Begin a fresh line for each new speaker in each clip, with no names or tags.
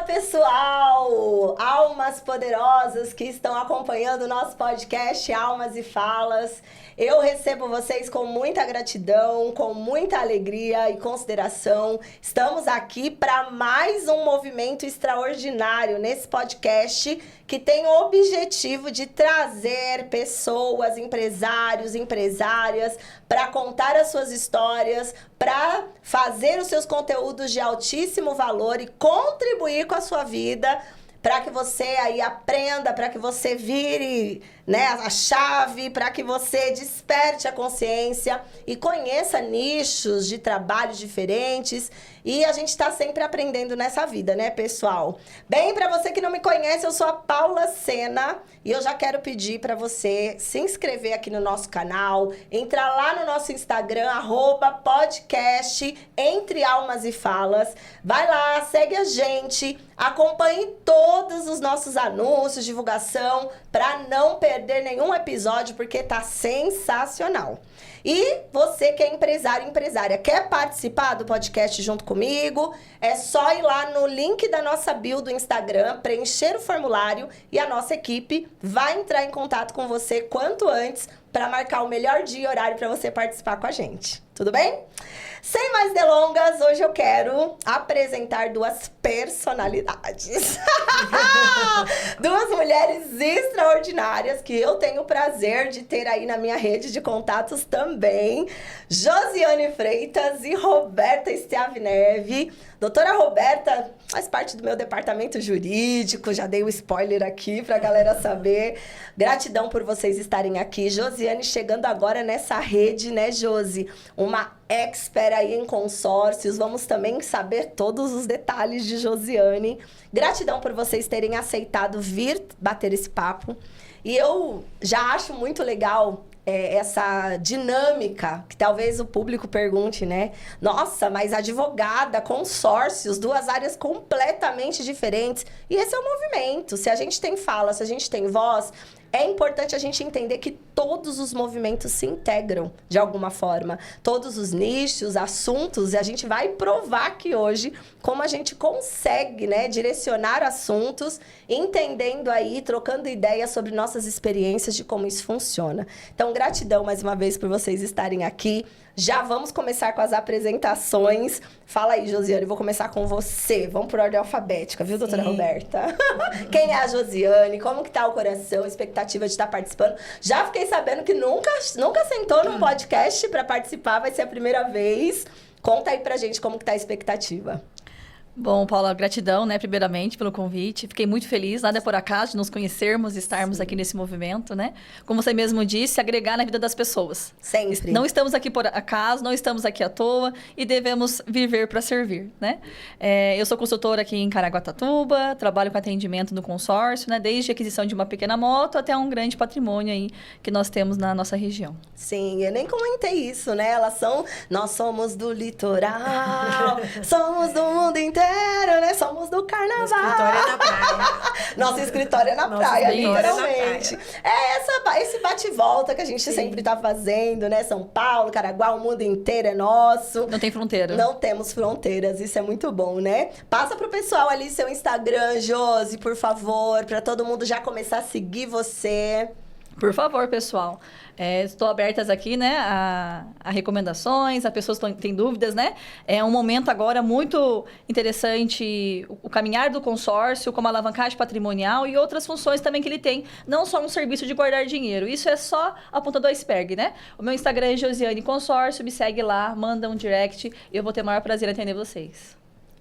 pessoal! Almas poderosas que estão acompanhando o nosso podcast Almas e Falas. Eu recebo vocês com muita gratidão, com muita alegria e consideração. Estamos aqui para mais um movimento extraordinário nesse podcast que tem o objetivo de trazer pessoas, empresários, empresárias, para contar as suas histórias, para fazer os seus conteúdos de altíssimo valor e contribuir com a sua vida, para que você aí aprenda, para que você vire, né, a chave, para que você desperte a consciência e conheça nichos de trabalho diferentes. E a gente está sempre aprendendo nessa vida, né, pessoal? Bem, para você que não me conhece, eu sou a Paula Sena e eu já quero pedir para você se inscrever aqui no nosso canal, entrar lá no nosso Instagram, @podcast Entre Almas e Falas. Vai lá, segue a gente, acompanhe todos os nossos anúncios, divulgação, para não perder nenhum episódio, porque tá sensacional. E você que é empresário, empresária, quer participar do podcast junto comigo? É só ir lá no link da nossa bio do Instagram, preencher o formulário e a nossa equipe vai entrar em contato com você quanto antes para marcar o melhor dia e horário para você participar com a gente. Tudo bem? Sem mais delongas, hoje eu quero apresentar duas personalidades. Duas mulheres extraordinárias que eu tenho o prazer de ter aí na minha rede de contatos também. Josiane Freitas e Roberta Stiavneve. Doutora Roberta faz parte do meu departamento jurídico, já dei o spoiler aqui pra galera saber. Gratidão por vocês estarem aqui. Josiane chegando agora nessa rede, né, Josi? Uma expert aí em consórcios. Vamos também saber todos os detalhes de Josiane. Gratidão por vocês terem aceitado vir bater esse papo. E eu já acho muito legal essa dinâmica, que talvez o público pergunte, né? Nossa, mas advogada, consórcios, duas áreas completamente diferentes. E esse é o movimento. Se a gente tem fala, se a gente tem voz, é importante a gente entender que todos os movimentos se integram de alguma forma. Todos os nichos, assuntos, e a gente vai provar aqui hoje como a gente consegue, né, direcionar assuntos, entendendo aí, trocando ideias sobre nossas experiências de como isso funciona. Então, gratidão mais uma vez por vocês estarem aqui. Já vamos começar com as apresentações. Fala aí, Josiane, vou começar com você. Vamos por ordem alfabética, viu, doutora Roberta? Quem é a Josiane? Como que tá o coração? Expectativa de estar participando? Já fiquei sabendo que nunca sentou num podcast para participar, vai ser a primeira vez. Conta aí pra gente como que tá a expectativa.
Bom, Paula, gratidão, né, primeiramente, pelo convite. Fiquei muito feliz, nada é por acaso, de nos conhecermos e estarmos aqui nesse movimento, né? Como você mesmo disse, agregar na vida das pessoas.
Sempre.
Não estamos aqui por acaso, não estamos aqui à toa e devemos viver para servir, né? Eu sou consultora aqui em Caraguatatuba, trabalho com atendimento no consórcio, né? Desde a aquisição de uma pequena moto até um grande patrimônio aí que nós temos na nossa região.
Sim, eu nem comentei isso, né? Nós somos do litoral, somos do mundo inteiro. Né? Somos do carnaval.
Escritório é na praia.
Nosso escritório é na praia, literalmente. Esse bate-volta que a gente sempre tá fazendo, né? São Paulo, Caraguá, o mundo inteiro é nosso.
Não tem fronteira.
Não temos fronteiras, isso é muito bom, né? Passa pro pessoal ali seu Instagram, Josi, por favor, para todo mundo já começar a seguir você.
Por favor, pessoal. Estou abertas aqui, né, a recomendações, a pessoas que têm dúvidas, né? É um momento agora muito interessante, o caminhar do consórcio, como alavancagem patrimonial e outras funções também que ele tem, não só um serviço de guardar dinheiro. Isso é só a ponta do iceberg, né? O meu Instagram é Josiane Consórcio, me segue lá, manda um direct e eu vou ter o maior prazer em atender vocês.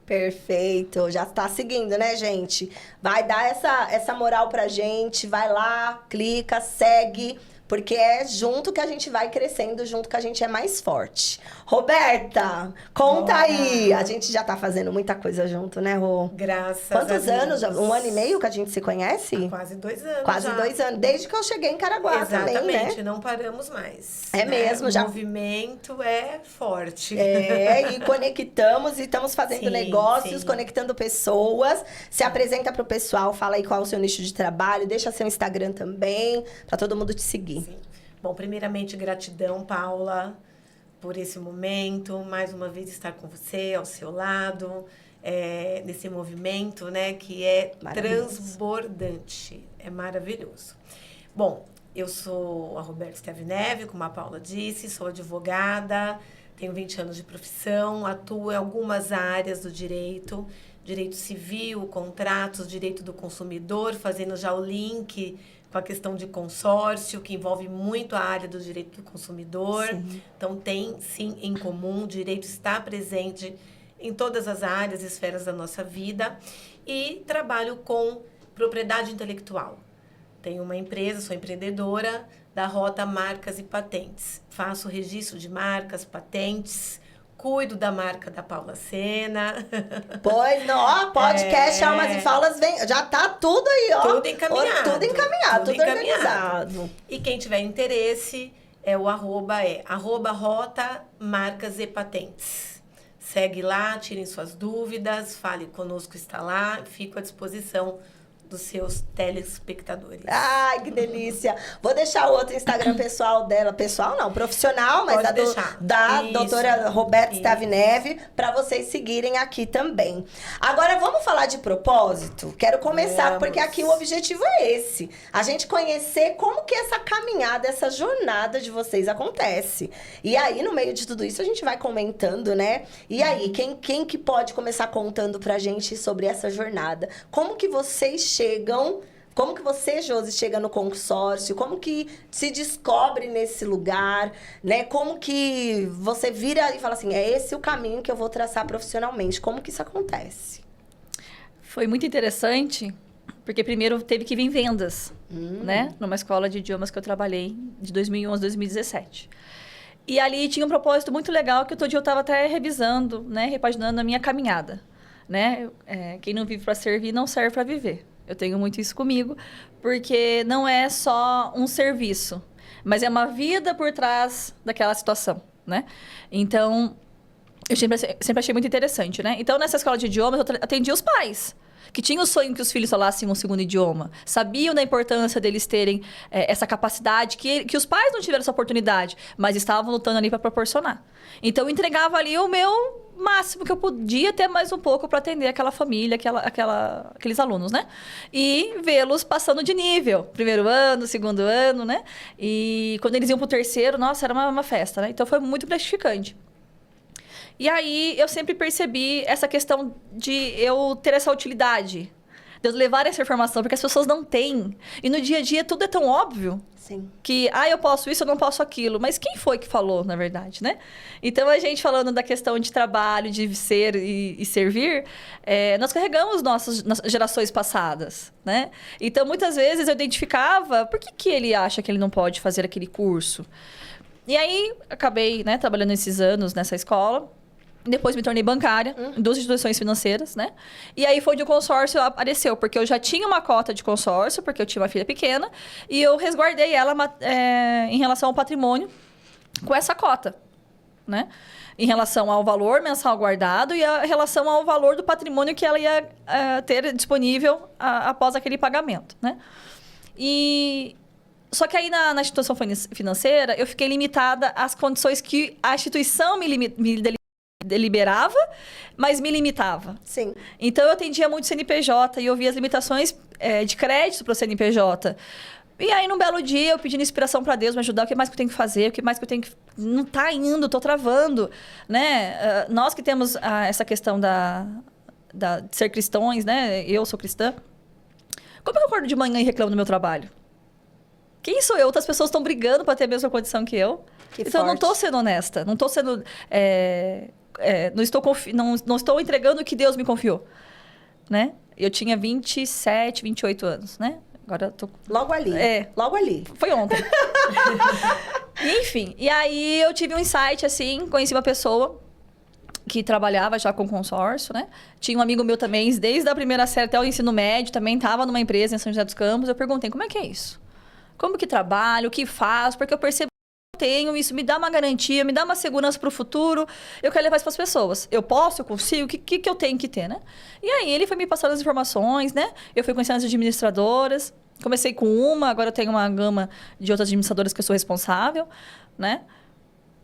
Perfeito, já está seguindo, né, gente? Vai dar essa moral pra gente, vai lá, clica, segue, porque é junto que a gente vai crescendo, junto que a gente é mais forte. Roberta, conta aí. A gente já tá fazendo muita coisa junto, né, Rô?
Graças
Quantos
a
anos?
Deus.
1 ano e meio que a gente se conhece?
Quase 2 anos.
Quase
já.
2 anos, desde que eu cheguei em Caraguá também, né?
Exatamente, não paramos mais.
É mesmo, já.
O movimento é forte.
E conectamos e estamos fazendo
Sim,
negócios,
sim.
conectando pessoas. Se apresenta pro pessoal, fala aí qual é o seu nicho de trabalho, deixa seu Instagram também, pra todo mundo te seguir.
Sim. Bom, primeiramente, gratidão, Paula, por esse momento. Mais uma vez estar com você, ao seu lado. nesse movimento, né? Que é
Maravilhoso.
transbordante. É maravilhoso. Bom, eu sou a Roberta Steveneve, como a Paula disse, sou advogada, tenho 20 anos de profissão, atuo em algumas áreas do direito civil, contratos, direito do consumidor, fazendo já o link com a questão de consórcio, que envolve muito a área do direito do consumidor.
Sim.
Então, tem, sim, em comum, o direito está presente em todas as áreas e esferas da nossa vida. E trabalho com propriedade intelectual. Tenho uma empresa, sou empreendedora da Rota Marcas e Patentes. Faço registro de marcas, patentes, cuido da marca da Paula Sena.
Pois não, ó, podcast Almas e Falas vem, já tá tudo aí, ó.
Tudo encaminhado.
Tudo encaminhado, tudo organizado.
E quem tiver interesse, o arroba Rota Marcas e Patentes. Segue lá, tirem suas dúvidas, fale conosco, está lá, fico à disposição dos seus telespectadores.
Ai, que delícia. Vou deixar o outro Instagram pessoal dela. Pessoal não, profissional, mas da doutora Roberta Steveneve, para vocês seguirem aqui também. Agora, vamos falar de propósito? Quero começar, porque aqui o objetivo é esse. A gente conhecer como que essa caminhada, essa jornada de vocês acontece. E aí, no meio de tudo isso, a gente vai comentando, né? E aí, quem que pode começar contando pra gente sobre essa jornada? Como que vocês chegam, como que você, Josi, chega no consórcio, como que se descobre nesse lugar, né? Como que você vira e fala assim, é esse o caminho que eu vou traçar profissionalmente, como que isso acontece?
Foi muito interessante, porque primeiro teve que vir vendas, né? Numa escola de idiomas que eu trabalhei de 2011 a 2017. E ali tinha um propósito muito legal que todo dia eu estava até revisando, né? Repaginando a minha caminhada, né? Quem não vive para servir não serve para viver. Eu tenho muito isso comigo, porque não é só um serviço, mas é uma vida por trás daquela situação, né? Então, eu sempre achei muito interessante, né? Então, nessa escola de idiomas, eu atendia os pais, que tinham o sonho que os filhos falassem um segundo idioma, sabiam da importância deles terem essa capacidade, que os pais não tiveram essa oportunidade, mas estavam lutando ali para proporcionar. Então, eu entregava ali o meu máximo que eu podia, ter mais um pouco para atender aquela família, aqueles alunos, né? E vê-los passando de nível. Primeiro ano, segundo ano, né? E quando eles iam pro terceiro, nossa, era uma festa, né? Então, foi muito gratificante. E aí, eu sempre percebi essa questão de eu ter essa utilidade, de eu levar essa informação, porque as pessoas não têm. E no dia a dia, tudo é tão óbvio.
Sim.
Que, eu posso isso, eu não posso aquilo. Mas quem foi que falou, na verdade, né? Então, a gente falando da questão de trabalho, de ser e servir, nós carregamos nossas gerações passadas, né? Então, muitas vezes, eu identificava por que ele acha que ele não pode fazer aquele curso. E aí, acabei, né, trabalhando esses anos nessa escola. Depois me tornei bancária em 2 instituições financeiras, né? E aí foi onde o consórcio apareceu, porque eu já tinha uma cota de consórcio, porque eu tinha uma filha pequena, e eu resguardei ela em relação ao patrimônio com essa cota, né? Em relação ao valor mensal guardado e em relação ao valor do patrimônio que ela ia ter disponível após aquele pagamento, né? Só que aí na instituição financeira, eu fiquei limitada às condições que a instituição me deliberava, mas me limitava.
Sim.
Então, eu atendia muito CNPJ e eu via as limitações de crédito para o CNPJ. E aí, num belo dia, eu pedindo inspiração para Deus me ajudar, o que mais que eu tenho que fazer, o que mais que eu tenho que... Não tá indo, tô travando, né? Nós que temos essa questão de ser cristãos, né? Eu sou cristã. Como eu acordo de manhã e reclamo do meu trabalho? Quem sou eu? Outras pessoas estão brigando para ter a mesma condição que eu. Então, eu não estou sendo honesta. Não estou sendo... não estou entregando o que Deus me confiou, né? Eu tinha 27, 28 anos, né? Agora eu tô...
Logo ali. Logo ali.
Foi ontem. Enfim, e aí eu tive um insight, assim, conheci uma pessoa que trabalhava já com consórcio, né? Tinha um amigo meu também, desde a primeira série até o ensino médio, também estava numa empresa em São José dos Campos. Eu perguntei, como é que é isso? Como que trabalho? O que faço? Porque eu percebo tenho, isso me dá uma garantia, me dá uma segurança para o futuro, eu quero levar isso para as pessoas. Eu posso, eu consigo, o que eu tenho que ter, né? E aí ele foi me passando as informações, né? Eu fui conhecendo as administradoras, comecei com uma, agora eu tenho uma gama de outras administradoras que eu sou responsável, né?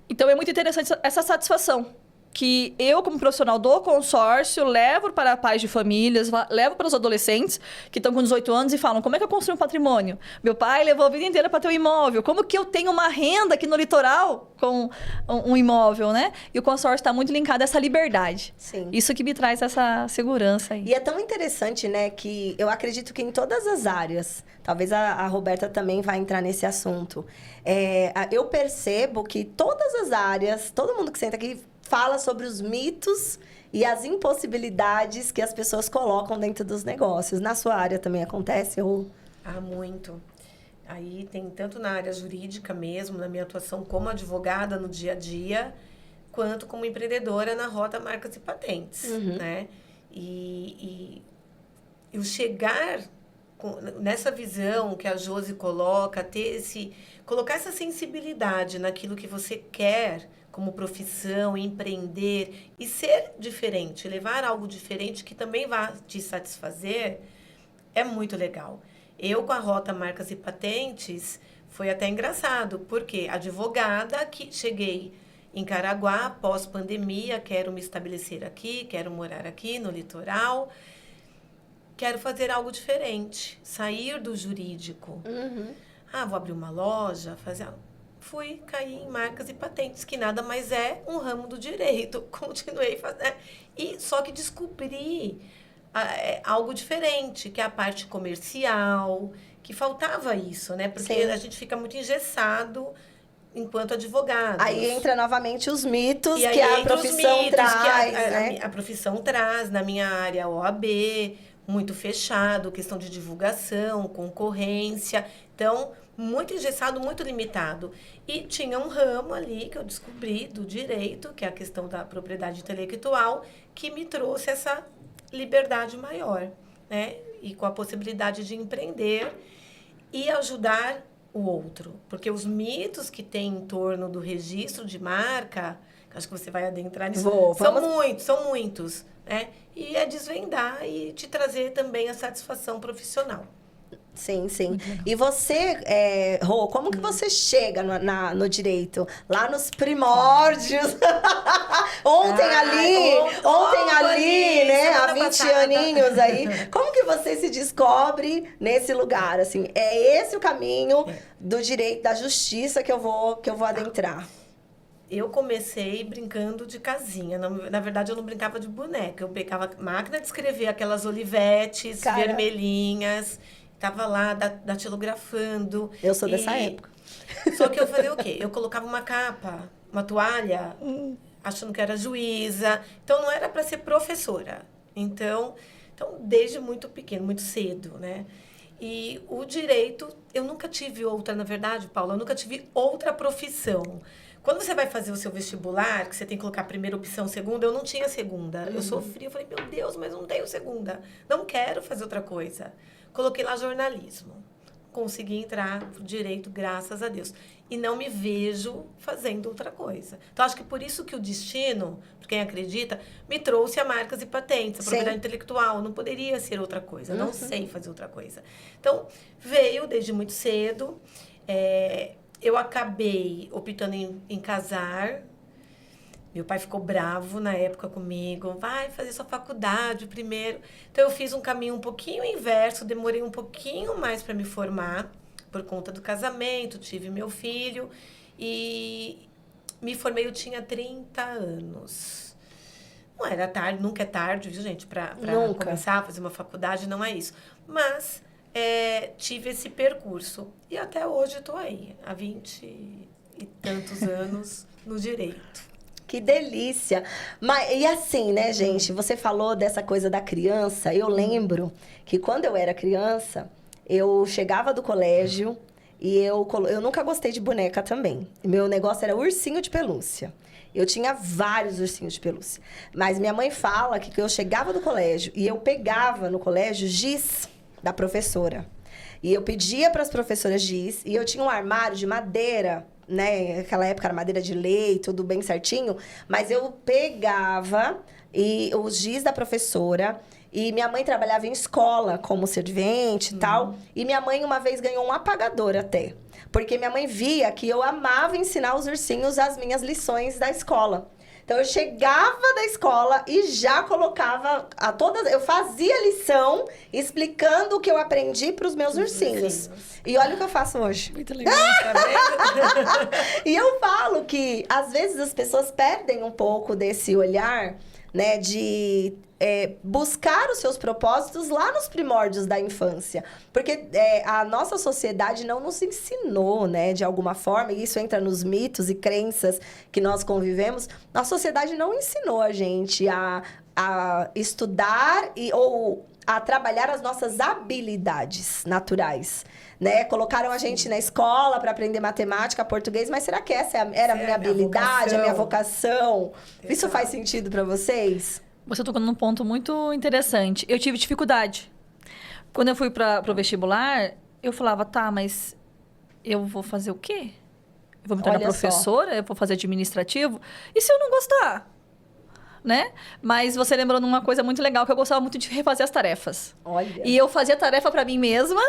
Então é muito interessante essa satisfação que eu, como profissional do consórcio, levo para pais de famílias, levo para os adolescentes que estão com 18 anos e falam, como é que eu construo um patrimônio? Meu pai levou a vida inteira para ter um imóvel. Como que eu tenho uma renda aqui no litoral com um imóvel, né? E o consórcio está muito linkado a essa liberdade.
Sim.
Isso que me traz essa segurança aí.
E é tão interessante, né, que eu acredito que em todas as áreas, talvez a Roberta também vai entrar nesse assunto, eu percebo que todas as áreas, todo mundo que senta aqui fala sobre os mitos e as impossibilidades que as pessoas colocam dentro dos negócios. Na sua área também acontece? Ou...
Ah, muito. Aí tem tanto na área jurídica mesmo, na minha atuação como advogada no dia a dia, quanto como empreendedora na Rota Marcas e Patentes, né? E eu chegar nessa visão que a Josi coloca, colocar essa sensibilidade naquilo que você quer como profissão, empreender e ser diferente, levar algo diferente que também vai te satisfazer, é muito legal. Eu, com a Rota Marcas e Patentes, foi até engraçado, porque advogada que cheguei em Caraguá, pós-pandemia, quero me estabelecer aqui, quero morar aqui no litoral, quero fazer algo diferente, sair do jurídico. Vou abrir uma loja, fazer algo. Fui cair em marcas e patentes, que nada mais é um ramo do direito. Continuei fazendo. E só que descobri algo diferente, que é a parte comercial, que faltava isso, né? Porque a gente fica muito engessado enquanto advogado.
Aí entra novamente os mitos que a profissão traz, né?
A profissão traz, na minha área OAB, muito fechado, questão de divulgação, concorrência. Então, muito engessado, muito limitado. E tinha um ramo ali que eu descobri do direito, que é a questão da propriedade intelectual, que me trouxe essa liberdade maior, né? E com a possibilidade de empreender e ajudar o outro. Porque os mitos que tem em torno do registro de marca, acho que você vai adentrar nisso, são muitos, né? E é desvendar e te trazer também a satisfação profissional.
Sim, sim. E você, Rô, como que você chega no direito? Lá nos primórdios. Ontem ali, né? Há 20 aninhos aí. Como que você se descobre nesse lugar? Assim, é esse o caminho do direito, da justiça que eu vou adentrar.
Eu comecei brincando de casinha. Na verdade, eu não brincava de boneca. Eu pegava máquina de escrever, aquelas olivetes vermelhinhas. Tava lá datilografando.
Eu sou dessa época.
Só que eu fazia o quê? Eu colocava uma capa, uma toalha, achando que era juíza. Então, não era para ser professora. Então, desde muito pequeno, muito cedo, né? E o direito, eu nunca tive outra, na verdade, Paula, eu nunca tive outra profissão. Quando você vai fazer o seu vestibular, que você tem que colocar primeira opção, segunda, eu não tinha segunda. Eu sofri, eu falei, meu Deus, mas não tenho segunda. Não quero fazer outra coisa. Coloquei lá jornalismo. Consegui entrar pro direito, graças a Deus. E não me vejo fazendo outra coisa. Então, acho que por isso que o destino, para quem acredita, me trouxe a marcas e patentes, a propriedade intelectual. Não poderia ser outra coisa. Não sei fazer outra coisa. Então, veio desde muito cedo. Eu acabei optando em casar. Meu pai ficou bravo na época comigo. Vai fazer sua faculdade primeiro. Então, eu fiz um caminho um pouquinho inverso. Demorei um pouquinho mais para me formar. Por conta do casamento, tive meu filho. E me formei, eu tinha 30 anos. Não era tarde, nunca é tarde, viu, gente? Para começar a fazer uma faculdade, não é isso. Mas tive esse percurso. E até hoje estou aí, há 20 e tantos anos no direito.
Que delícia! E assim, né, gente? Você falou dessa coisa da criança. Eu lembro que quando eu era criança, eu chegava do colégio e eu nunca gostei de boneca também. Meu negócio era ursinho de pelúcia. Eu tinha vários ursinhos de pelúcia. Mas minha mãe fala que eu chegava do colégio e eu pegava no colégio giz da professora. E eu pedia para as professoras giz e eu tinha um armário de madeira, né? Naquela época era madeira de lei, tudo bem certinho. Mas eu pegava os giz da professora. E minha mãe trabalhava em escola como servente e tal. E minha mãe uma vez ganhou um apagador até. Porque minha mãe via que eu amava ensinar os ursinhos as minhas lições da escola. Então eu chegava da escola e já colocava eu fazia lição explicando o que eu aprendi para os meus ursinhos. E olha o que eu faço hoje.
Muito legal.
Tá vendo?
E eu falo que às vezes as pessoas perdem um pouco desse olhar, né, de buscar os seus propósitos lá nos primórdios da infância. Porque a nossa sociedade não nos ensinou, né, de alguma forma, e isso entra nos mitos e crenças que nós convivemos, a sociedade não ensinou a gente a estudar ou a trabalhar as nossas habilidades naturais, né? Colocaram a gente na escola para aprender matemática, português, mas será que essa era a minha habilidade, a minha vocação? Isso faz sentido para vocês?
Você tocou num ponto muito interessante. Eu tive dificuldade. Quando eu fui para o vestibular, eu falava, tá, mas eu vou fazer o quê? Eu vou me tornar professora? Eu vou fazer administrativo? E se eu não gostar? Né? Mas você lembrou numa coisa muito legal, que eu gostava muito de refazer as tarefas.
Olha.
E eu fazia tarefa para mim mesma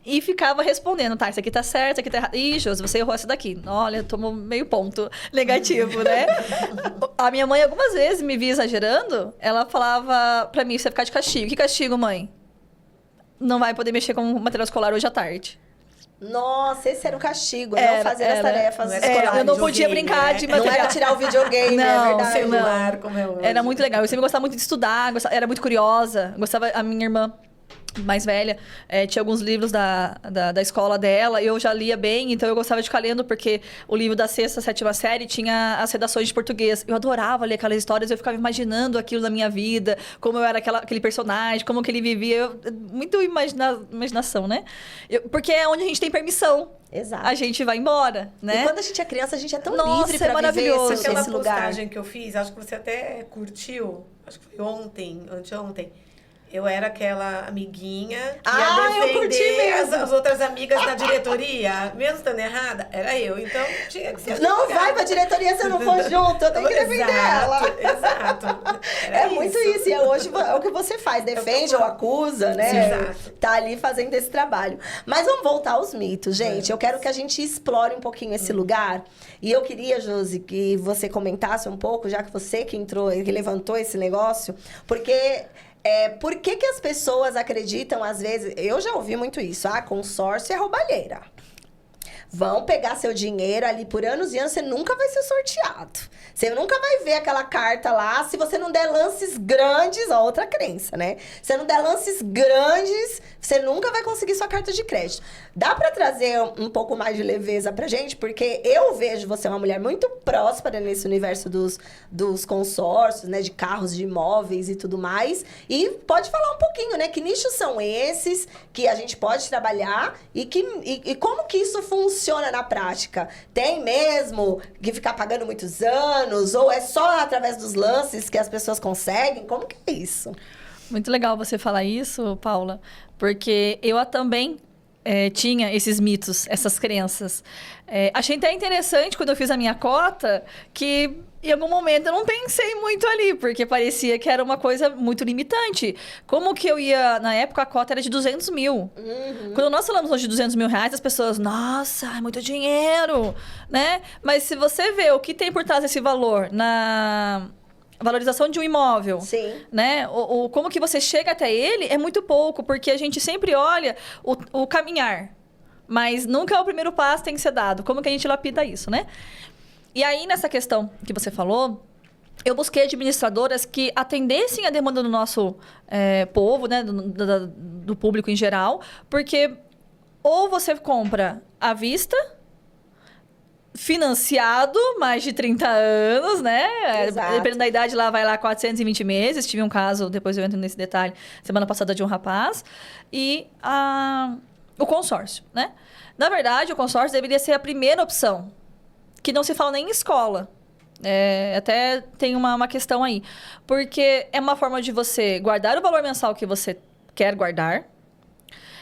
e ficava respondendo, tá, isso aqui tá certo, isso aqui tá errado. Ih, Josi, você errou essa daqui. Olha, tomou meio ponto negativo, né? A minha mãe, algumas vezes, me via exagerando, ela falava pra mim, você vai ficar de castigo. Que castigo, mãe? Não vai poder mexer com material escolar hoje à tarde.
Nossa, esse era o castigo, não fazer as tarefas escolares.
Eu não podia brincar de material.
Não era tirar o videogame,
não,
é verdade.
Celular, como é hoje.
Era muito legal. Eu sempre gostava muito de estudar, era muito curiosa. Gostava, a minha irmã mais velha, tinha alguns livros da escola dela, eu já lia bem, então eu gostava de ficar lendo, porque o livro da 6ª, 7ª série tinha as redações de português. Eu adorava ler aquelas histórias, eu ficava imaginando aquilo na minha vida, como eu era aquele personagem, como que ele vivia. Muito imaginação, né? Porque é onde a gente tem permissão.
Exato.
A gente vai embora, né?
E quando a gente é criança, a gente é tão
Nossa,
livre pra viver
Aquela
esse lugar.
postagem que eu fiz, acho que você até curtiu, acho que foi anteontem. Eu era aquela amiguinha que ia
eu curti
defender
mesmo.
as outras amigas na diretoria, mesmo estando errada, era eu. Então, tinha que ser
Não
advogada.
vai pra diretoria se eu não for junto, eu tenho que defender ela.
Exato.
É muito isso. E hoje é o que você faz, defende ou acusa, né?
Exato.
Tá ali fazendo esse trabalho. Mas vamos voltar aos mitos, gente. Eu quero que a gente explore um pouquinho esse lugar. E eu queria, Josi, que você comentasse um pouco, já que você que entrou, que levantou esse negócio, porque... por que as pessoas acreditam, às vezes... Eu já ouvi muito isso. Consórcio é roubalheira. Vão pegar seu dinheiro ali por anos e anos, você nunca vai ser sorteado. Você nunca vai ver aquela carta lá, se você não der lances grandes, outra crença, né? Se você não der lances grandes, você nunca vai conseguir sua carta de crédito. Dá pra trazer um pouco mais de leveza pra gente? Porque eu vejo você uma mulher muito próspera nesse universo dos consórcios, né? De carros, de imóveis e tudo mais. E pode falar um pouquinho, né? Que nichos são esses que a gente pode trabalhar e como que isso funciona na prática? Tem mesmo que ficar pagando muitos anos? Ou é só através dos lances que as pessoas conseguem? Como que é isso?
Muito legal você falar isso, Paula, porque eu também tinha esses mitos, essas crenças. Achei até interessante quando eu fiz a minha cota que em algum momento eu não pensei muito ali, porque parecia que era uma coisa muito limitante. Como que eu ia... Na época, a cota era de 200 mil.
Uhum.
Quando nós falamos hoje de 200 mil reais, as pessoas... Nossa, é muito dinheiro, né? Mas se você vê o que tem por trás desse valor na valorização de um imóvel,
Sim.
né? Como que você chega até ele é muito pouco, porque a gente sempre olha o caminhar. Mas nunca é o primeiro passo tem que ser dado. Como que a gente lapida isso, né? E aí, nessa questão que você falou, eu busquei administradoras que atendessem a demanda do nosso povo, né? Do público em geral. Porque ou você compra à vista, financiado, mais de 30 anos, né?
Exato.
Dependendo da idade, lá vai lá 420 meses. Tive um caso, depois eu entro nesse detalhe, semana passada de um rapaz. E o consórcio, né? Na verdade, o consórcio deveria ser a primeira opção, que não se fala nem em escola. Até tem uma questão aí. Porque é uma forma de você guardar o valor mensal que você quer guardar.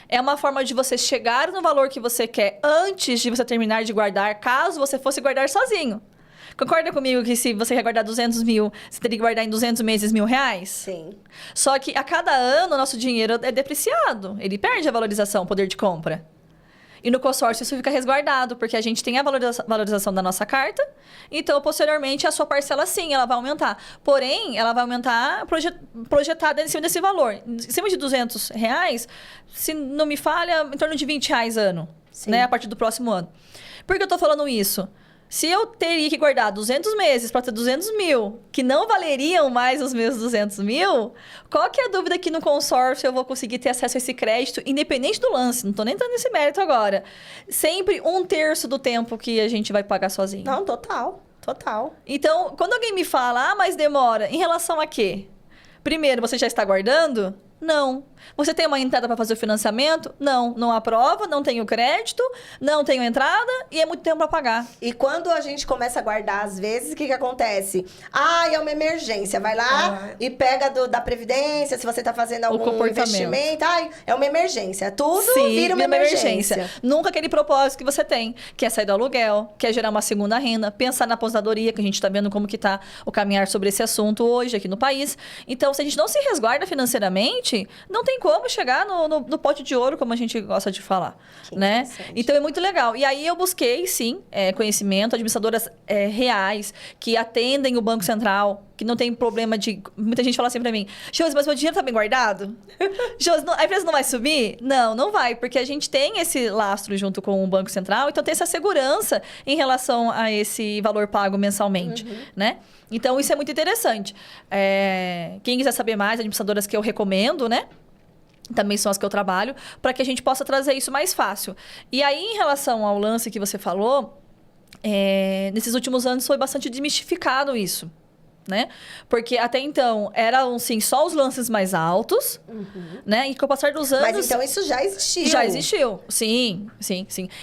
É uma forma de você chegar no valor que você quer antes de você terminar de guardar, caso você fosse guardar sozinho. Concorda comigo que se você quer guardar 200 mil, você teria que guardar em 200 meses R$1.000?
Sim.
Só que a cada ano o nosso dinheiro é depreciado. Ele perde a valorização, o poder de compra. E no consórcio isso fica resguardado, porque a gente tem a valorização da nossa carta, então, posteriormente, a sua parcela, sim, ela vai aumentar. Porém, ela vai aumentar projetada em cima desse valor. Em cima de R$200, se não me falha, em torno de R$20 ano, né? A partir do próximo ano. Por que eu tô falando isso? Se eu teria que guardar 200 meses para ter 200 mil, que não valeriam mais os meus 200 mil, qual que é a dúvida que no consórcio eu vou conseguir ter acesso a esse crédito, independente do lance? Não estou nem entrando nesse mérito agora. Sempre 1/3 do tempo que a gente vai pagar sozinho.
Não, total.
Então, quando alguém me fala, mas demora, em relação a quê? Primeiro, você já está guardando? Não. Você tem uma entrada para fazer o financiamento? Não. Não aprova, não tenho crédito, não tenho entrada e é muito tempo para pagar.
E quando a gente começa a guardar, às vezes, o que acontece? É uma emergência. Vai lá e pega da Previdência, se você está fazendo algum investimento. É uma emergência. Tudo vira uma emergência.
Nunca aquele propósito que você tem, que é sair do aluguel, que é gerar uma segunda renda, pensar na aposentadoria, que a gente está vendo como que está o caminhar sobre esse assunto hoje aqui no país. Então, se a gente não se resguarda financeiramente, não tem como chegar no pote de ouro, como a gente gosta de falar, né? Então, é muito legal. E aí, eu busquei, sim, conhecimento, administradoras reais, que atendem o Banco Central, que não tem problema de... Muita gente fala assim pra mim, Josi, mas meu dinheiro tá bem guardado? Josi, a empresa não vai subir? Não vai, porque a gente tem esse lastro junto com o Banco Central, então tem essa segurança em relação a esse valor pago mensalmente, né? Então, isso é muito interessante. Quem quiser saber mais, administradoras que eu recomendo, né? Também são as que eu trabalho, para que a gente possa trazer isso mais fácil. E aí, em relação ao lance que você falou, nesses últimos anos foi bastante desmistificado isso, né? Porque até então eram, sim, só os lances mais altos, né? E com o passar dos anos...
Mas então isso já existiu.
Já existiu, sim.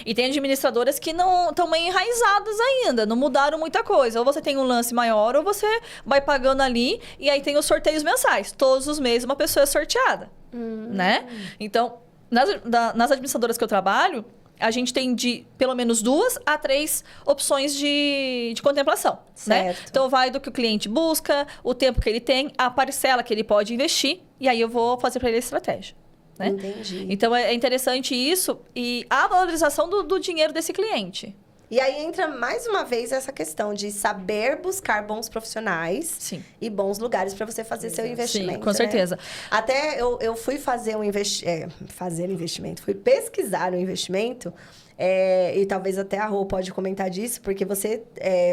E tem administradoras que não estão meio enraizadas ainda, não mudaram muita coisa. Ou você tem um lance maior, ou você vai pagando ali, e aí tem os sorteios mensais. Todos os meses uma pessoa é sorteada, né? Então, nas administradoras que eu trabalho, a gente tem de pelo menos 2 a 3 opções de contemplação, né? Então, vai do que o cliente busca, o tempo que ele tem, a parcela que ele pode investir, e aí eu vou fazer para ele a estratégia, né?
Entendi.
Então, é interessante isso e a valorização do dinheiro desse cliente.
E aí entra mais uma vez essa questão de saber buscar bons profissionais e bons lugares para você fazer seu investimento.
Sim, com certeza.
Até eu fui fazer investimento, fui pesquisar um investimento. E talvez até a Rô pode comentar disso, porque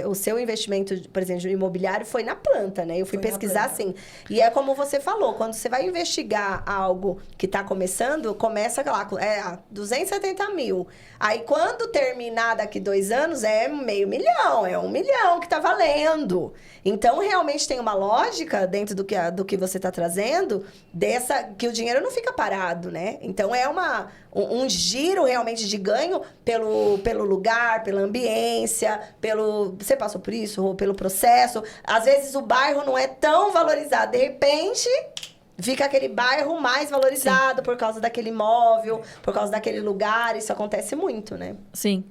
o seu investimento, por exemplo, no imobiliário foi na planta, né? Eu fui pesquisar assim. E é como você falou, quando você vai investigar algo que está começando, começa lá, 270 mil. Aí quando terminar daqui 2 anos, é meio milhão, é 1 milhão que está valendo. Então, realmente tem uma lógica dentro do que você está trazendo, que o dinheiro não fica parado, né? Então, é um giro realmente de ganho pelo lugar, pela ambiência, você passou por isso, ou pelo processo. Às vezes, o bairro não é tão valorizado. De repente, fica aquele bairro mais valorizado por causa daquele imóvel, por causa daquele lugar. Isso acontece muito, né?
Sim.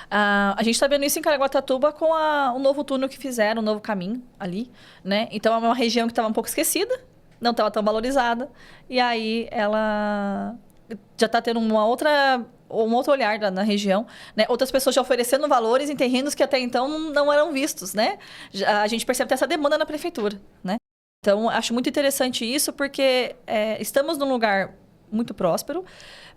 A gente está vendo isso em Caraguatatuba com um novo túnel que fizeram, um novo caminho ali, né? Então, é uma região que estava um pouco esquecida, não estava tão valorizada. E aí, ela já está tendo um outro olhar na região, né? Outras pessoas já oferecendo valores em terrenos que até então não eram vistos, né? A gente percebe até essa demanda na prefeitura, né? Então, acho muito interessante isso, porque estamos num lugar muito próspero.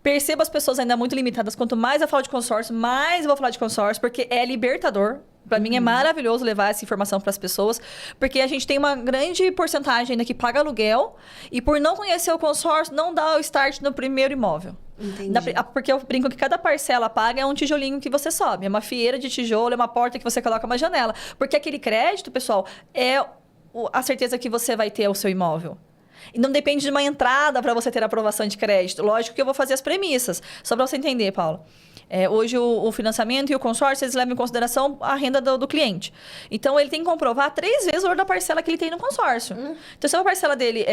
Percebo as pessoas ainda muito limitadas. Quanto mais eu falo de consórcio, mais eu vou falar de consórcio, porque é libertador. Para mim é maravilhoso levar essa informação para as pessoas, porque a gente tem uma grande porcentagem ainda que paga aluguel e por não conhecer o consórcio, não dá o start no primeiro imóvel.
Entendi.
Porque eu brinco que cada parcela paga é um tijolinho que você sobe. É uma fieira de tijolo, é uma porta que você coloca uma janela. Porque aquele crédito, pessoal, é a certeza que você vai ter o seu imóvel. E não depende de uma entrada para você ter aprovação de crédito. Lógico que eu vou fazer as premissas. Só para você entender, Paula. Hoje, o financiamento e o consórcio, eles levam em consideração a renda do cliente. Então, ele tem que comprovar 3 vezes o valor da parcela que ele tem no consórcio. Então, se a parcela dele de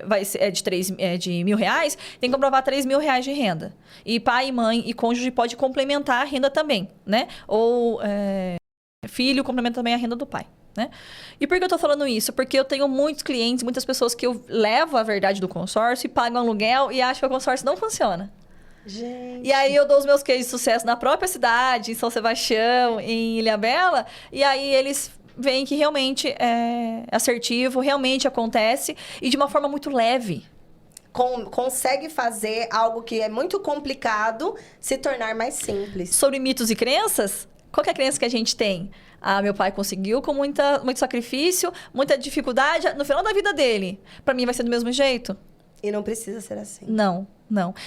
R$1.000, tem que comprovar R$3.000 de renda. E pai, mãe e cônjuge pode complementar a renda também, né? Ou filho complementa também a renda do pai. Né? E por que eu estou falando isso? Porque eu tenho muitos clientes, muitas pessoas que eu levo a verdade do consórcio e pagam aluguel e acham que o consórcio não funciona.
Gente.
E aí eu dou os meus cases de sucesso na própria cidade, em São Sebastião, em Ilhabela, e aí eles veem que realmente é assertivo, realmente acontece, e de uma forma muito leve.
Consegue fazer algo que é muito complicado se tornar mais simples.
Sobre mitos e crenças, qual que é a crença que a gente tem? Ah, meu pai conseguiu com muito sacrifício, muita dificuldade, no final da vida dele. Para mim vai ser do mesmo jeito?
E não precisa ser assim.
Não.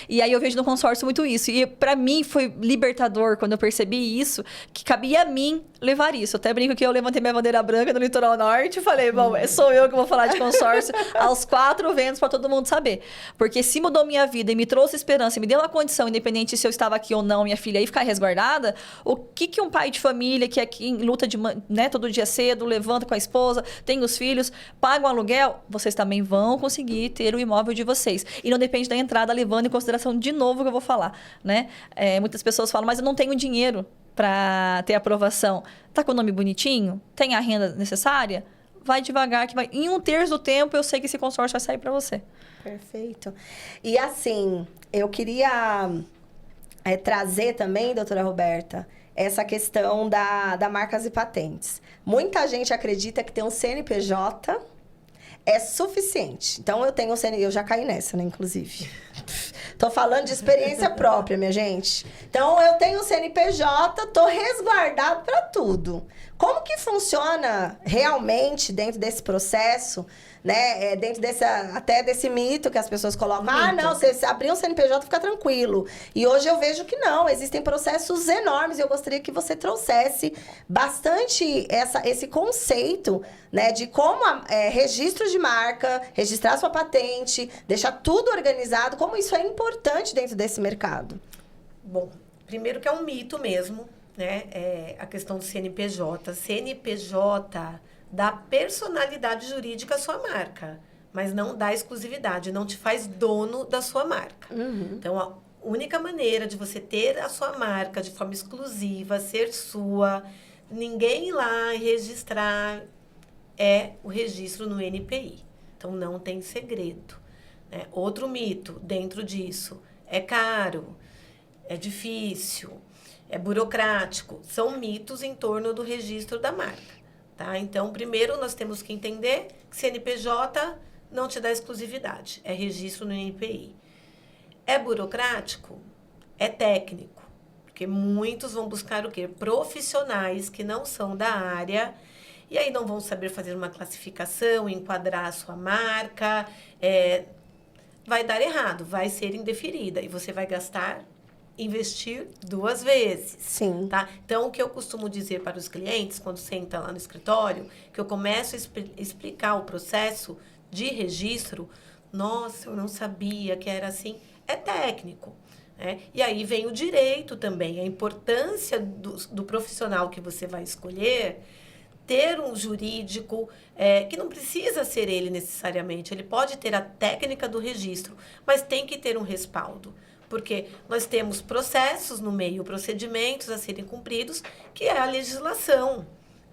E aí eu vejo no consórcio muito isso. E pra mim foi libertador quando eu percebi isso, que cabia a mim levar isso. Eu até brinco que eu levantei minha bandeira branca no Litoral Norte e falei, bom, sou eu que vou falar de consórcio aos 4 ventos pra todo mundo saber. Porque se mudou minha vida e me trouxe esperança, e me deu uma condição, independente se eu estava aqui ou não, minha filha aí ficar resguardada, o que um pai de família que aqui luta todo dia cedo, levanta com a esposa, tem os filhos, paga um aluguel, vocês também vão conseguir ter o imóvel de vocês. E não depende da entrada, levando em consideração de novo o que eu vou falar, né? Muitas pessoas falam, mas eu não tenho dinheiro para ter aprovação. Tá com o nome bonitinho? Tem a renda necessária? Vai devagar, que vai. Em 1/3 do tempo, eu sei que esse consórcio vai sair para você.
Perfeito. E assim, eu queria trazer também, doutora Roberta, essa questão da marcas e patentes. Muita gente acredita que ter um CNPJ é suficiente. Então, eu tenho um CNPJ... Eu já caí nessa, né, inclusive. Tô falando de experiência própria, minha gente. Então, eu tenho um CNPJ, tô resguardado para tudo. Como que funciona realmente dentro desse processo, né? Dentro desse mito que as pessoas colocam. Ah, não, você abrir um CNPJ fica tranquilo. E hoje eu vejo que não, existem processos enormes. E eu gostaria que você trouxesse bastante esse conceito, né? De como registro de marca, registrar sua patente, deixar tudo organizado, como isso é importante dentro desse mercado.
Bom, primeiro que é um mito mesmo, né? A questão do CNPJ. CNPJ dá personalidade jurídica à sua marca, mas não dá exclusividade, não te faz dono da sua marca.
Uhum.
Então, a única maneira de você ter a sua marca de forma exclusiva, ser sua, ninguém ir lá registrar, é o registro no NPI. Então, não tem segredo, né? Outro mito dentro disso, é caro, é difícil, é burocrático. São mitos em torno do registro da marca. Tá? Então, primeiro, nós temos que entender que CNPJ não te dá exclusividade. É registro no NPI. É burocrático? É técnico. Porque muitos vão buscar o quê? Profissionais que não são da área e aí não vão saber fazer uma classificação, enquadrar a sua marca. Vai dar errado, vai ser indeferida. E você vai investir 2 vezes.
Sim.
Tá? Então, o que eu costumo dizer para os clientes, quando senta lá no escritório, que eu começo a explicar o processo de registro, nossa, eu não sabia que era assim, é técnico. Né? E aí vem o direito também, a importância do profissional que você vai escolher, ter um jurídico, que não precisa ser ele necessariamente, ele pode ter a técnica do registro, mas tem que ter um respaldo. Porque nós temos processos no meio, procedimentos a serem cumpridos, que é a legislação.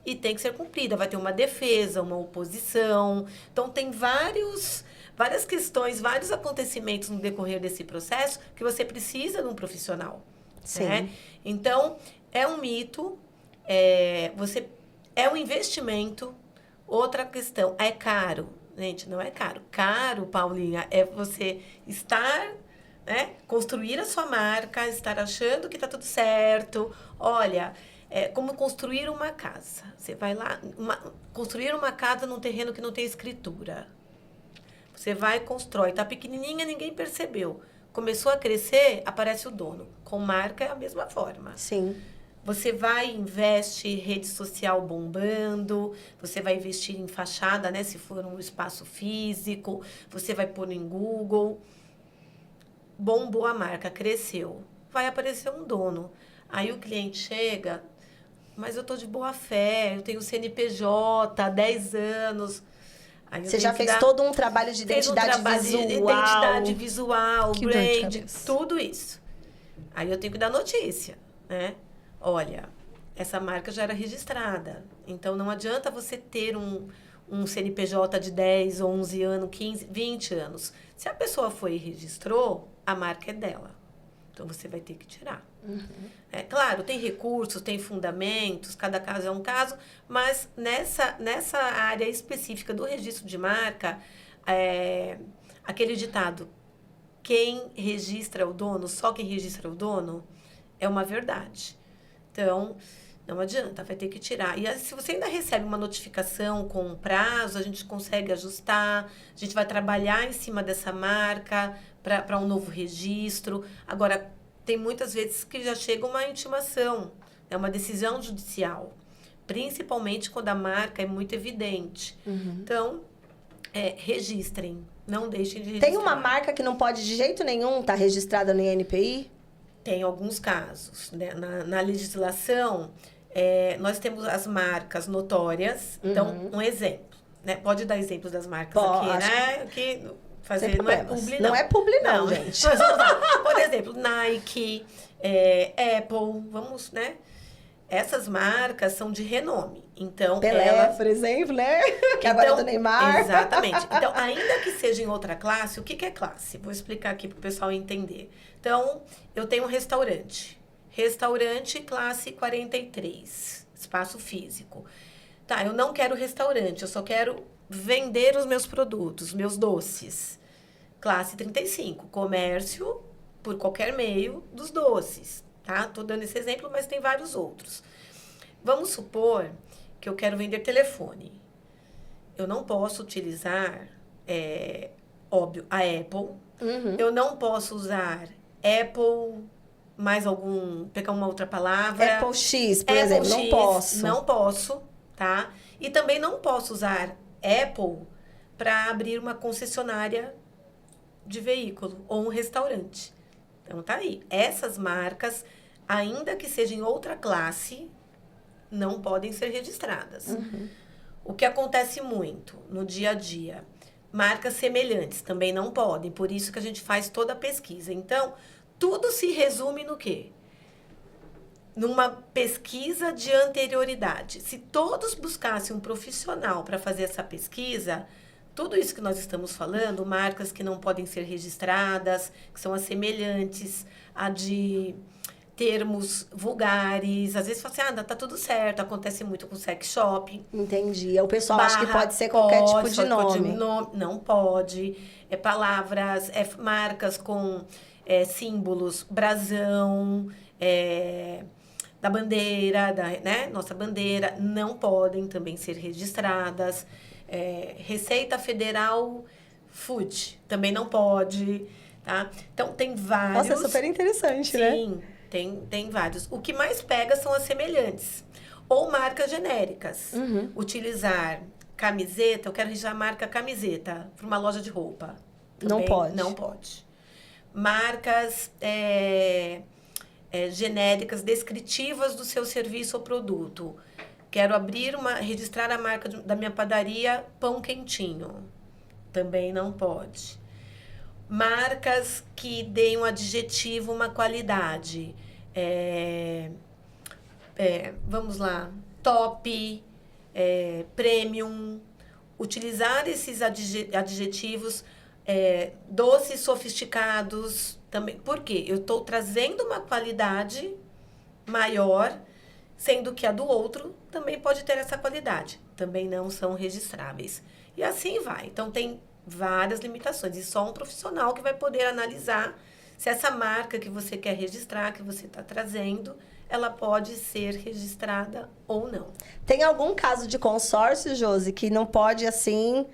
E tem que ser cumprida. Vai ter uma defesa, uma oposição. Então, tem várias questões, vários acontecimentos no decorrer desse processo que você precisa de um profissional.
Sim.
Né? Então, é um mito, é um investimento. Outra questão, é caro. Gente, não é caro. Caro, Paulinha, é você estar... construir a sua marca, estar achando que está tudo certo. Olha, como construir uma casa. Você vai lá, construir uma casa num terreno que não tem escritura. Você vai e constrói. Está pequenininha, ninguém percebeu. Começou a crescer, aparece o dono. Com marca é a mesma forma.
Sim.
Você vai e investe em rede social bombando, você vai investir em fachada, né? Se for um espaço físico, você vai pôr em Google... Bombou a marca, cresceu. Vai aparecer um dono. Aí o cliente chega, mas eu estou de boa fé, eu tenho CNPJ há 10 anos. Aí
você já fez todo um trabalho de identidade visual.
Identidade visual,
que
brand, tudo isso. Aí eu tenho que dar notícia, né? Olha, essa marca já era registrada. Então, não adianta você ter um CNPJ de 10, 11 anos, 15, 20 anos. Se a pessoa foi e registrou, a marca é dela. Então, você vai ter que tirar. É claro, tem recursos, tem fundamentos, cada caso é um caso, mas nessa área específica do registro de marca, aquele ditado, quem registra é o dono, só quem registra é o dono, é uma verdade. Então, não adianta, vai ter que tirar. E se você ainda recebe uma notificação com um prazo, a gente consegue ajustar, a gente vai trabalhar em cima dessa marca para um novo registro. Agora, tem muitas vezes que já chega uma intimação, é uma decisão judicial, principalmente quando a marca é muito evidente. Então, registrem, não deixem de registrar.
Tem uma marca que não pode de jeito nenhum estar registrada no INPI?
Tem alguns casos, né? Na legislação, nós temos as marcas notórias. Então, um exemplo, né? Pode dar exemplos das marcas aqui, né? Que fazer não é publi, não.
Não é publi, não, gente.
Mas vamos lá. Por exemplo, Nike, Apple, vamos, né? Essas marcas são de renome. Então,
Pelé, por exemplo, né? Que agora é do Neymar.
Exatamente. Então, ainda que seja em outra classe, o que é classe? Vou explicar aqui para o pessoal entender. Então, eu tenho um restaurante. Restaurante classe 43, espaço físico. Tá, eu não quero restaurante, eu só quero vender os meus produtos, meus doces. Classe 35, comércio por qualquer meio dos doces. Tá? Tô dando esse exemplo, mas tem vários outros. Vamos supor que eu quero vender telefone. Eu não posso utilizar, óbvio, a Apple. Eu não posso usar Apple, mais pegar uma outra palavra.
Apple X, por exemplo, não posso.
Não posso, tá? E também não posso usar Apple para abrir uma concessionária de veículo ou um restaurante. Então, tá aí. Essas marcas, ainda que sejam em outra classe, não podem ser registradas. O que acontece muito no dia a dia? Marcas semelhantes também não podem, por isso que a gente faz toda a pesquisa. Então, tudo se resume no quê? Numa pesquisa de anterioridade. Se todos buscassem um profissional para fazer essa pesquisa, tudo isso que nós estamos falando, marcas que não podem ser registradas, que são as semelhantes a de termos vulgares, às vezes fala assim, tá tudo certo, acontece muito com sex shop.
Entendi. O pessoal acha que pode ser qualquer tipo de nome.
Não pode. Palavras, marcas com símbolos, brasão, da bandeira, né? Nossa bandeira, não podem também ser registradas. Receita Federal Food, também não pode, tá? Então, tem vários...
Nossa, é super interessante, né?
Sim, tem vários. O que mais pega são as semelhantes. Ou marcas genéricas. Utilizar camiseta, eu quero registrar a marca camiseta para uma loja de roupa. Também
não pode.
Não pode. Marcas genéricas, descritivas do seu serviço ou produto. Quero registrar a marca da minha padaria Pão Quentinho. Também não pode. Marcas que deem um adjetivo, uma qualidade. Vamos lá. Top, premium. Utilizar esses adjetivos, doces sofisticados. Também. Por quê? Eu estou trazendo uma qualidade maior, sendo que a do outro também pode ter essa qualidade. Também não são registráveis. E assim vai. Então, tem várias limitações. E só um profissional que vai poder analisar se essa marca que você quer registrar, que você está trazendo, ela pode ser registrada ou não.
Tem algum caso de consórcio, Josi, que não pode, assim...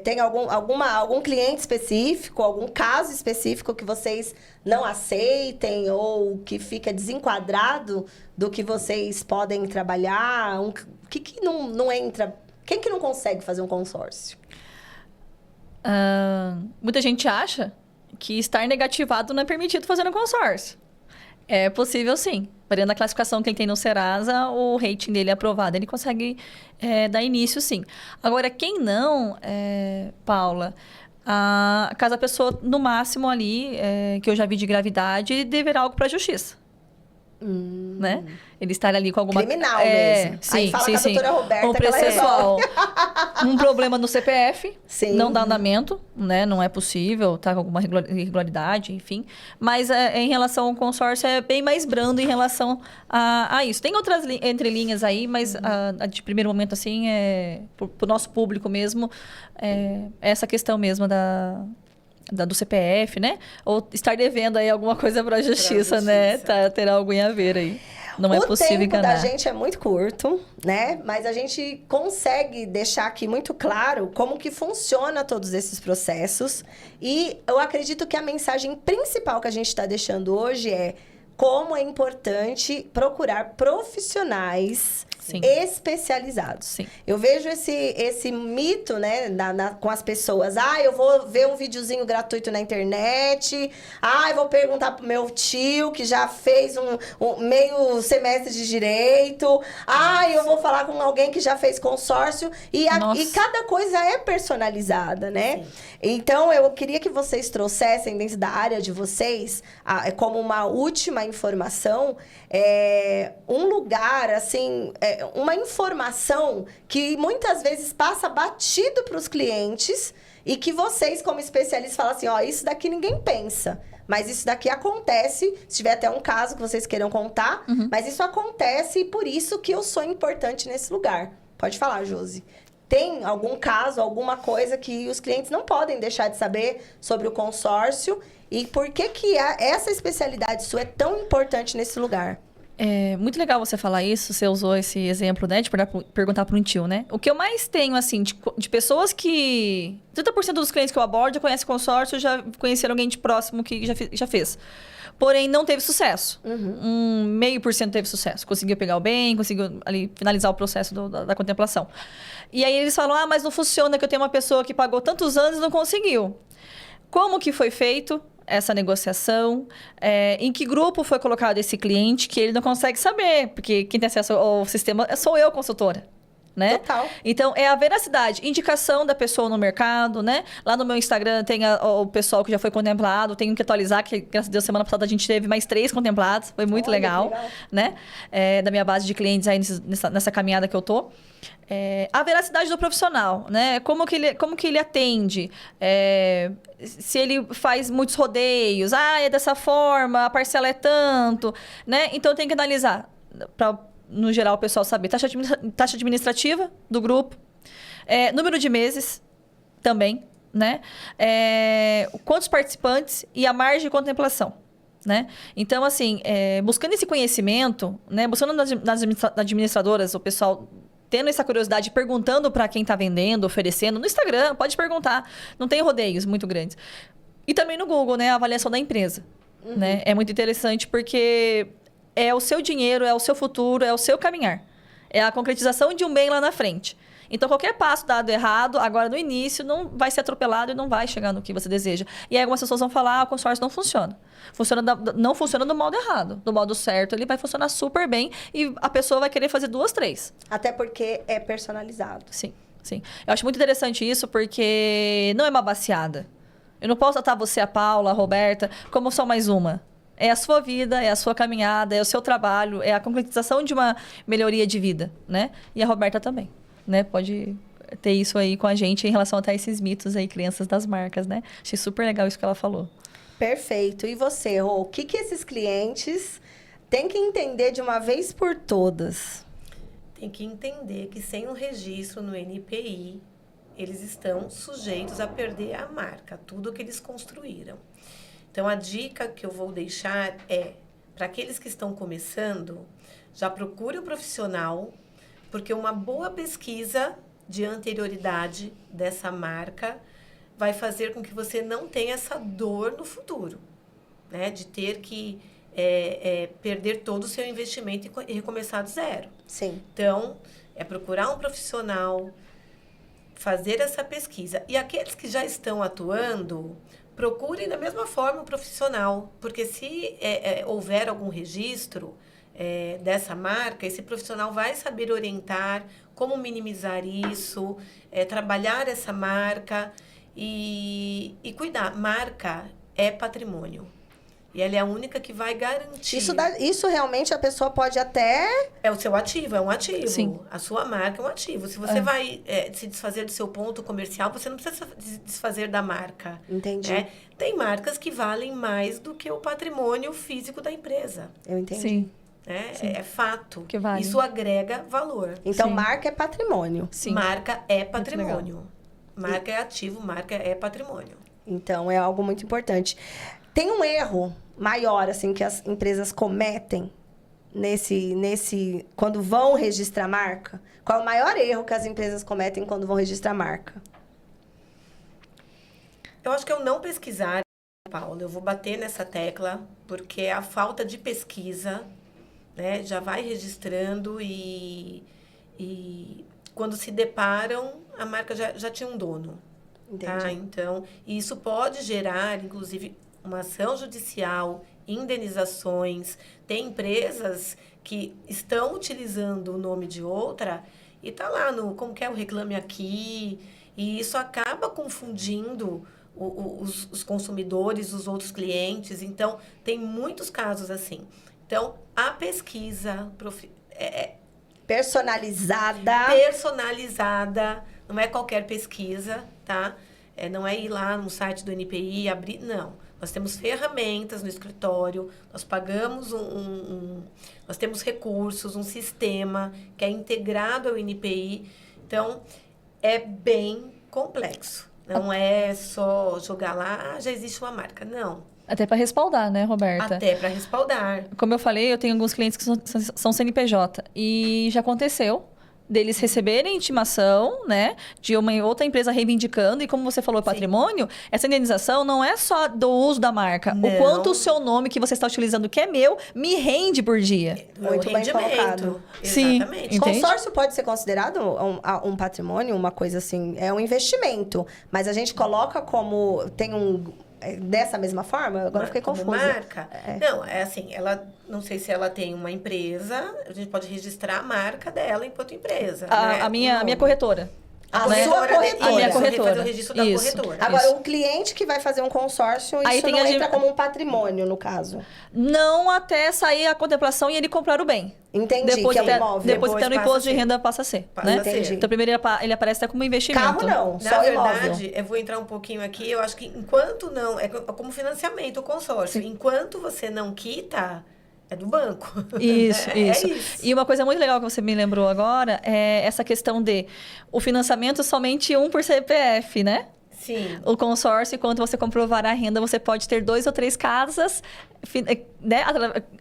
tem algum cliente específico, algum caso específico que vocês não aceitem ou que fica desenquadrado do que vocês podem trabalhar? O que não entra? Quem que não consegue fazer um consórcio?
Muita gente acha que estar negativado não é permitido fazer um consórcio. É possível, sim. Variando a classificação que ele tem no Serasa, o rating dele é aprovado, ele consegue dar início, sim. Agora, quem não, Paula, caso a pessoa, no máximo ali, que eu já vi de gravidade, deverá algo para a justiça. Né? Ele estar ali com alguma...
Criminal mesmo.
Sim,
Aí fala
sim,
com a
sim.
doutora Roberta
Um
que ela
processual. Um problema no CPF,
Sim.
não dá andamento, né? Não é possível, tá com alguma irregularidade, enfim. Mas em relação ao consórcio, é bem mais brando em relação a isso. Tem outras entrelinhas aí, mas a de primeiro momento, assim, pro nosso público mesmo, essa questão mesmo do CPF, né? Ou estar devendo aí alguma coisa para a justiça, né? Terá algo a ver aí. Não é possível enganar.
O tempo da gente é muito curto, né? Mas a gente consegue deixar aqui muito claro como que funciona todos esses processos. E eu acredito que a mensagem principal que a gente está deixando hoje é como é importante procurar profissionais especializados.
Sim.
Eu vejo esse mito, né, com as pessoas. Eu vou ver um videozinho gratuito na internet. Eu vou perguntar pro meu tio, que já fez um meio semestre de direito. Eu vou falar com alguém que já fez consórcio. E cada coisa é personalizada, né? Sim. Então, eu queria que vocês trouxessem dentro da área de vocês, como uma última informação, um lugar, assim, uma informação que muitas vezes passa batido para os clientes e que vocês, como especialistas, falam assim, isso daqui ninguém pensa. Mas isso daqui acontece, se tiver até um caso que vocês queiram contar, mas isso acontece e por isso que eu sou importante nesse lugar. Pode falar, Josi. Tem algum caso, alguma coisa que os clientes não podem deixar de saber sobre o consórcio e por que essa especialidade sua é tão importante nesse lugar?
É muito legal você falar isso, você usou esse exemplo, né, de perguntar para um tio, né? O que eu mais tenho, assim, de pessoas que... 30% dos clientes que eu abordo já conhecem consórcio, já conheceram alguém de próximo que já fez. Porém, não teve sucesso. 0,5% teve sucesso. Conseguiu pegar o bem, conseguiu ali finalizar o processo da contemplação. E aí eles falam, mas não funciona, que eu tenho uma pessoa que pagou tantos anos e não conseguiu. Como que foi feito essa negociação? Em que grupo foi colocado esse cliente, que ele não consegue saber? Porque quem tem acesso ao sistema sou eu, consultora. Né?
Total.
Então, é a veracidade, indicação da pessoa no mercado, né? Lá no meu Instagram tem o pessoal que já foi contemplado, tenho que atualizar, que graças a Deus, semana passada a gente teve mais 3 contemplados, foi muito legal, né? Da minha base de clientes aí nessa caminhada que eu tô. A veracidade do profissional, né? Como que ele atende, se ele faz muitos rodeios, é dessa forma, a parcela é tanto, né? Então, tem que analisar para no geral, o pessoal saber taxa administrativa do grupo, número de meses também, né? Quantos participantes e a margem de contemplação, né? Então, assim, buscando esse conhecimento, né? Buscando nas administradoras, o pessoal tendo essa curiosidade, perguntando para quem está vendendo, oferecendo, no Instagram, pode perguntar, não tem rodeios muito grandes. E também no Google, né? A avaliação da empresa, né? É muito interessante porque... é o seu dinheiro, é o seu futuro, é o seu caminhar. É a concretização de um bem lá na frente. Então, qualquer passo dado errado, agora no início, não vai ser atropelado e não vai chegar no que você deseja. E aí, algumas pessoas vão falar, o consórcio não funciona. Não funciona do modo errado. Do modo certo, ele vai funcionar super bem e a pessoa vai querer fazer 2, 3.
Até porque é personalizado.
Sim, sim. Eu acho muito interessante isso, porque não é uma baciada. Eu não posso tratar você, a Paula, a Roberta, como só mais uma. É a sua vida, é a sua caminhada, é o seu trabalho, é a concretização de uma melhoria de vida, né? E a Roberta também, né? Pode ter isso aí com a gente em relação a esses mitos aí, crianças das marcas, né? Achei super legal isso que ela falou.
Perfeito. E você, Rô, o que esses clientes têm que entender de uma vez por todas?
Tem que entender que sem um registro no NPI, eles estão sujeitos a perder a marca, tudo que eles construíram. Então, a dica que eu vou deixar para aqueles que estão começando, já procure um profissional, porque uma boa pesquisa de anterioridade dessa marca vai fazer com que você não tenha essa dor no futuro, né? De ter que perder todo o seu investimento e recomeçar do zero.
Sim.
Então, procurar um profissional, fazer essa pesquisa. E aqueles que já estão atuando... procurem da mesma forma um profissional, porque se houver algum registro dessa marca, esse profissional vai saber orientar como minimizar isso, trabalhar essa marca e cuidar. Marca é patrimônio. E ela é a única que vai garantir.
Isso realmente a pessoa pode até...
É o seu ativo, é um ativo.
Sim.
A sua marca é um ativo. Se você vai se desfazer do seu ponto comercial, você não precisa se desfazer da marca.
Entendi.
Né? Tem marcas que valem mais do que o patrimônio físico da empresa.
Eu entendi.
Sim.
É fato.
Que vale.
Isso agrega valor.
Então,
Sim.
marca é patrimônio.
Sim.
Marca é patrimônio. Marca é ativo, marca é patrimônio.
Então, é algo muito importante. Tem um erro maior, assim, que as empresas cometem quando vão registrar marca? Qual é o maior erro que as empresas cometem quando vão registrar marca?
Eu acho que é o não pesquisar, Paula. Eu vou bater nessa tecla, porque a falta de pesquisa, né, já vai registrando e quando se deparam, a marca já tinha um dono.
Entendi.
Tá? Então, isso pode gerar, inclusive, uma ação judicial, indenizações. Tem empresas que estão utilizando o nome de outra e tá lá como que é o Reclame Aqui, e isso acaba confundindo os consumidores, os outros clientes. Então, tem muitos casos assim. Então, a pesquisa personalizada, não é qualquer pesquisa, tá? Não é ir lá no site do NPI e abrir, não. Nós temos ferramentas no escritório, nós pagamos nós temos recursos, um sistema que é integrado ao NPI. Então, é bem complexo. Não é só jogar lá, já existe uma marca. Não.
Até para respaldar, né, Roberta?
Até para respaldar.
Como eu falei, eu tenho alguns clientes que são CNPJ. E já aconteceu deles receberem intimação, né, de uma outra empresa reivindicando, e como você falou, patrimônio, essa indenização não é só do uso da marca.
Não.
O quanto o seu nome que você está utilizando, que é meu, me rende por dia.
Muito bem colocado.
Sim,
Exatamente.
entende?
Consórcio pode ser considerado um patrimônio, uma coisa assim, é um investimento, mas a gente coloca como, dessa mesma forma? Agora eu fiquei
Como
confusa.
marca? Não, é assim, não sei se ela tem uma empresa, a gente pode registrar a marca dela enquanto empresa. Né?
A minha corretora.
A
corretora
sua corretora.
Isso,
A minha corretora.
fazer o registro da
Isso.
corretora.
Agora, o cliente que vai fazer um consórcio,
Aí
isso
tem
não entra como um patrimônio, no caso.
Não até sair a contemplação e ele comprar o bem.
Entendi,
Depois
que é um
que
imóvel.
depois que
Depois
tá no
passa
imposto
a
de
ser.
renda passa a ser,
Passa
né?
a ser.
Então, primeiro ele aparece até como investimento.
Carro não,
Na
só imóvel.
verdade, eu vou entrar um pouquinho aqui, eu acho que enquanto não, é como financiamento, o consórcio.
Sim.
Enquanto você não quita, é do banco.
Isso,
É
isso.
isso.
E uma coisa muito legal que você me lembrou agora é essa questão de o financiamento somente um por CPF, né?
Sim.
O consórcio, quando você comprovar a renda, você pode ter 2 ou 3 casas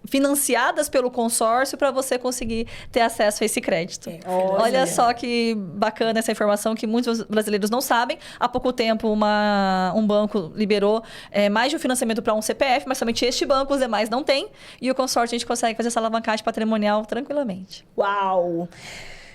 financiadas pelo consórcio para você conseguir ter acesso a esse crédito. Olha só que bacana essa informação que muitos brasileiros não sabem. Há pouco tempo, um banco liberou mais de um financiamento para um CPF, mas somente este banco, os demais não têm. E o consórcio, a gente consegue fazer essa alavancagem patrimonial tranquilamente.
Uau!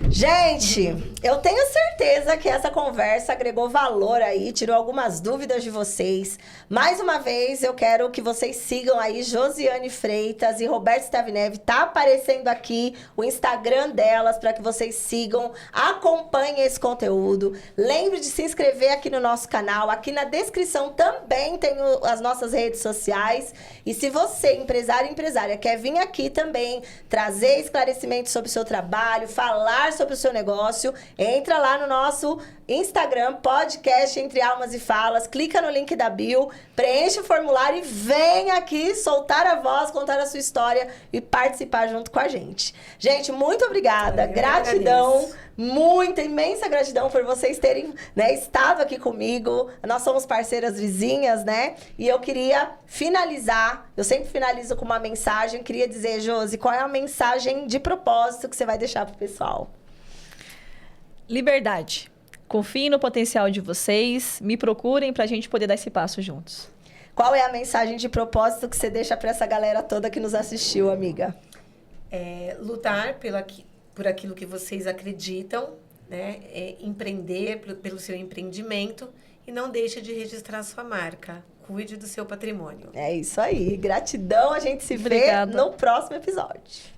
Gente, eu tenho certeza que essa conversa agregou valor aí, tirou algumas dúvidas de vocês. Mais uma vez, eu quero que vocês sigam aí Josiane Freitas e Roberto Stavinelli. Tá aparecendo aqui o Instagram delas para que vocês sigam, acompanhem esse conteúdo. Lembre de se inscrever aqui no nosso canal. Aqui na descrição também tem as nossas redes sociais. E se você, empresário e empresária, quer vir aqui também trazer esclarecimentos sobre o seu trabalho, falar sobre o seu negócio, entra lá no nosso Instagram, podcast Entre Almas e Falas, clica no link da bio, preenche o formulário e vem aqui soltar a voz, contar a sua história e participar junto com a gente. Gente, muito obrigada, gratidão, muita, imensa gratidão por vocês terem, né, estado aqui comigo. Nós somos parceiras vizinhas, né? E eu queria finalizar, eu sempre finalizo com uma mensagem, queria dizer, Josi, qual é a mensagem de propósito que você vai deixar pro pessoal?
Liberdade. Confiem no potencial de vocês, me procurem para a gente poder dar esse passo juntos.
Qual é a mensagem de propósito que você deixa para essa galera toda que nos assistiu, amiga?
Lutar por aquilo que vocês acreditam, né? Empreender pelo seu empreendimento e não deixe de registrar sua marca. Cuide do seu patrimônio.
É isso aí. Gratidão. A gente se vê no próximo episódio.